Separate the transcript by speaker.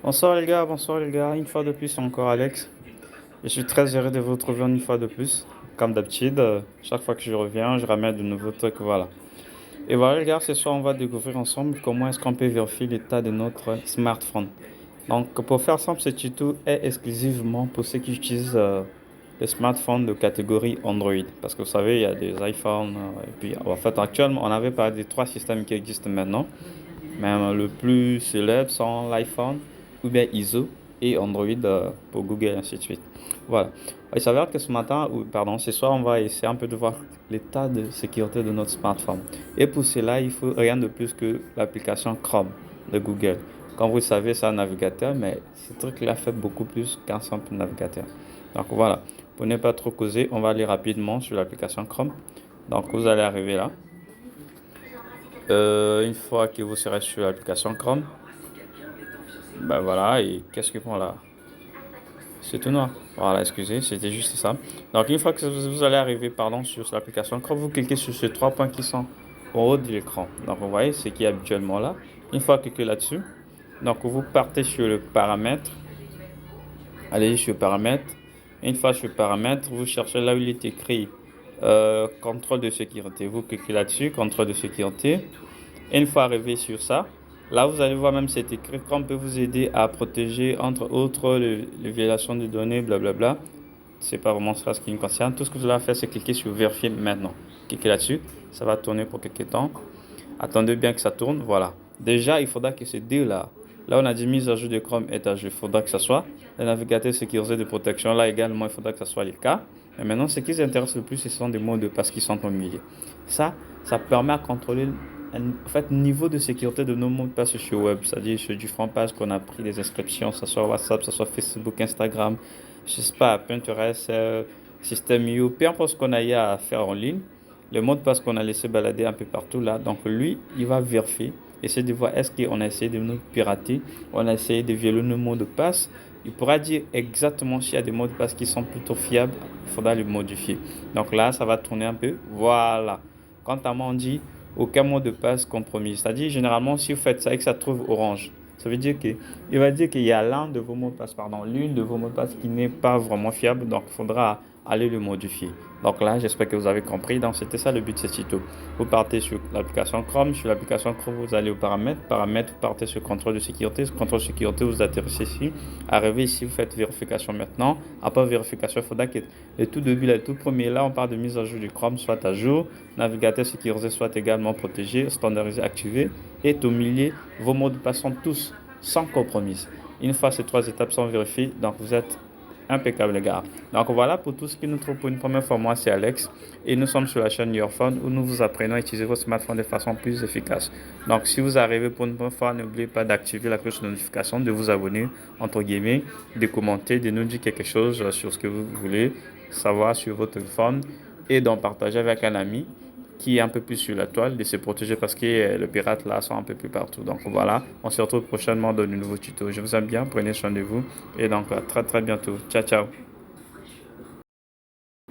Speaker 1: Bonsoir les gars, une fois de plus encore Alex. Je suis très heureux de vous retrouver une fois de plus. Comme d'habitude, chaque fois que je reviens, je ramène de nouveaux trucs, voilà. Et voilà les gars, ce soir on va découvrir ensemble comment est-ce qu'on peut vérifier l'état de notre smartphone. Donc pour faire simple, ce tuto est exclusivement pour ceux qui utilisent les smartphones de catégorie Android. Parce que vous savez, il y a des iPhones, et puis en fait actuellement on avait parlé des trois systèmes qui existent maintenant. Même le plus célèbre sont l'iPhone ou bien ISO et Android pour Google et ainsi de suite. Voilà. Il s'avère que ce matin, ou pardon, ce soir, on va essayer un peu de voir l'état de sécurité de notre smartphone. Et pour cela, il faut rien de plus que l'application Chrome de Google. Comme vous le savez, c'est un navigateur, mais ce truc-là fait beaucoup plus qu'un simple navigateur. Donc voilà, pour ne pas trop causer, on va aller rapidement sur l'application Chrome. Donc vous allez arriver là. Une fois que vous serez sur l'application Chrome, ben voilà, et qu'est-ce qu'ils font là? C'est tout noir. Voilà, excusez, c'était juste ça. Donc une fois que vous allez arriver, pardon, sur l'application Chrome, vous cliquez sur ces trois points qui sont au haut de l'écran. Donc vous voyez ce qui est habituellement là. Une fois que cliquez là-dessus, donc vous partez sur le paramètre. Allez sur paramètres. Une fois sur paramètres, vous cherchez là où il est écrit contrôle de sécurité. Vous cliquez là-dessus, contrôle de sécurité. Et une fois arrivé sur ça, là vous allez voir même cet écrit qu'on peut vous aider à protéger entre autres les violations de données, blablabla. C'est pas vraiment ça ce qui me concerne. Tout ce que vous allez faire, c'est cliquer sur vérifier maintenant. Cliquez là-dessus, ça va tourner pour quelques temps. Attendez bien que ça tourne, voilà. Déjà, il faudra que ces deux-là, là on a dit mise à jour de Chrome est à jour, il faudra que ça soit. Le navigateur sécurisé de protection, là également, il faudra que ça soit le cas. Et maintenant, ce qui les intéresse le plus, ce sont des mots de passe qui sont au milieu. Ça permet à contrôler en fait, niveau de sécurité de nos mots de passe sur web, c'est-à-dire sur différentes pages qu'on a pris des inscriptions, que ce soit WhatsApp, que ce soit Facebook, Instagram, je sais pas, Pinterest, System.io, peu importe ce qu'on a eu à faire en ligne, le mot de passe qu'on a laissé balader un peu partout là, donc lui, il va vérifier, essayer de voir est-ce qu'on a essayé de nous pirater, on a essayé de violer nos mots de passe. Il pourra dire exactement s'il y a des mots de passe qui sont plutôt fiables, il faudra les modifier. Donc là, ça va tourner un peu. Voilà. Quant à moi, on dit aucun mot de passe compromis. C'est-à-dire, généralement, si vous faites ça et que ça trouve orange, ça veut dire il va dire qu'il y a l'un de vos mots de passe, pardon, l'une de vos mots de passe qui n'est pas vraiment fiable, donc il faudra aller le modifier. Donc là, j'espère que vous avez compris. Donc c'était ça le but de ce tuto. Vous partez sur l'application Chrome. Sur l'application Chrome, vous allez aux paramètres. Paramètres, vous partez sur contrôle de sécurité. Sur contrôle de sécurité, vous atterrissez ici. Arrivez ici, vous faites vérification maintenant. Après vérification, il faudra que le tout début, le tout premier, là, on parle de mise à jour du Chrome, soit à jour. Navigateur sécurisé soit également protégé, standardisé, activé. Et au milieu, vos mots de passe sont tous sans compromis. Une fois ces trois étapes sont vérifiées, donc vous êtes impeccable les gars. Donc voilà pour tout ce qui nous trouve pour une première fois. Moi c'est Alex et nous sommes sur la chaîne Your Phone où nous vous apprenons à utiliser votre smartphone de façon plus efficace. Donc si vous arrivez pour une première fois, n'oubliez pas d'activer la cloche de notification, de vous abonner entre guillemets, de commenter, de nous dire quelque chose sur ce que vous voulez savoir sur votre téléphone et d'en partager avec un ami qui est un peu plus sur la toile, de se protéger parce que les pirates là sont un peu plus partout. Donc voilà, on se retrouve prochainement dans de nouveaux tutos. Je vous aime bien, prenez soin de vous et donc à très très bientôt. Ciao ciao.